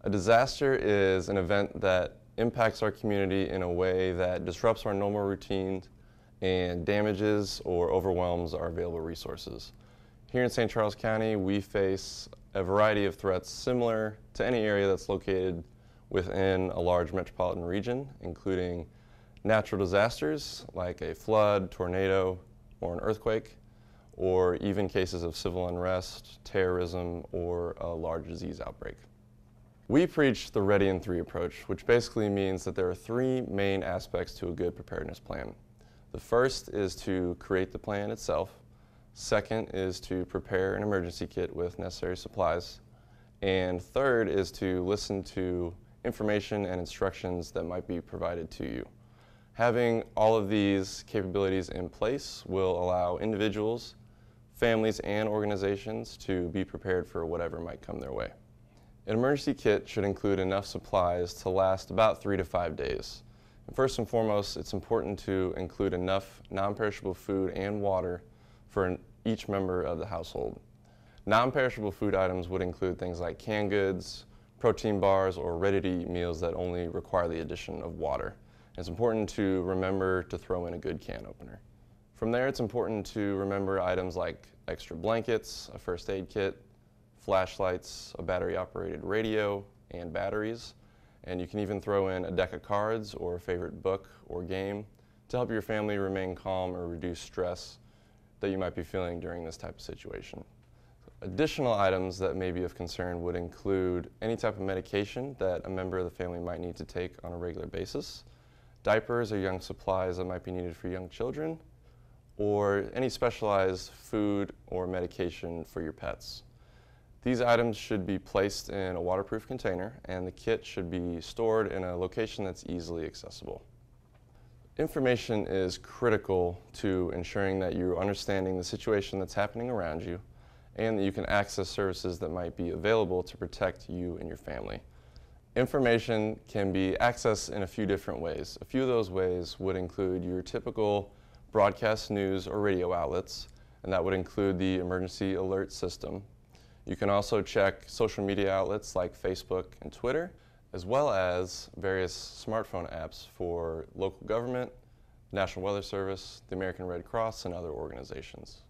A disaster is an event that impacts our community in a way that disrupts our normal routines and damages or overwhelms our available resources. Here in St. Charles County, we face a variety of threats similar to any area that's located within a large metropolitan region, including natural disasters like a flood, tornado, or an earthquake, or even cases of civil unrest, terrorism, or a large disease outbreak. We preach the Ready in 3 approach, which basically means that there are 3 main aspects to a good preparedness plan. The first is to create the plan itself. Second is to prepare an emergency kit with necessary supplies. And third is to listen to information and instructions that might be provided to you. Having all of these capabilities in place will allow individuals, families, and organizations to be prepared for whatever might come their way. An emergency kit should include enough supplies to last about 3 to 5 days. And first and foremost, it's important to include enough non-perishable food and water for each member of the household. Non-perishable food items would include things like canned goods, protein bars, or ready-to-eat meals that only require the addition of water. It's important to remember to throw in a good can opener. From there, it's important to remember items like extra blankets, a first aid kit, flashlights, a battery-operated radio, and batteries. And you can even throw in a deck of cards or a favorite book or game to help your family remain calm or reduce stress that you might be feeling during this type of situation. Additional items that may be of concern would include any type of medication that a member of the family might need to take on a regular basis, diapers or young supplies that might be needed for young children, or any specialized food or medication for your pets. These items should be placed in a waterproof container, and the kit should be stored in a location that's easily accessible. Information is critical to ensuring that you're understanding the situation that's happening around you and that you can access services that might be available to protect you and your family. Information can be accessed in a few different ways. A few of those ways would include your typical broadcast news or radio outlets, and that would include the emergency alert system. You can also check social media outlets like Facebook and Twitter, as well as various smartphone apps for local government, National Weather Service, the American Red Cross, and other organizations.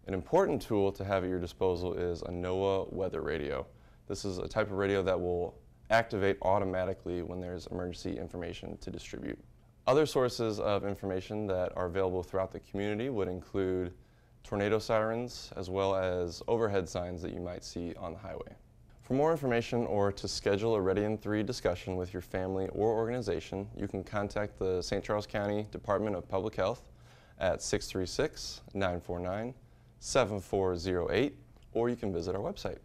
An important tool to have at your disposal is a NOAA weather radio. This is a type of radio that will activate automatically when there's emergency information to distribute. Other sources of information that are available throughout the community would include tornado sirens, as well as overhead signs that you might see on the highway. For more information or to schedule a Ready in 3 discussion with your family or organization, you can contact the St. Charles County Department of Public Health at 636-949-7408, or you can visit our website.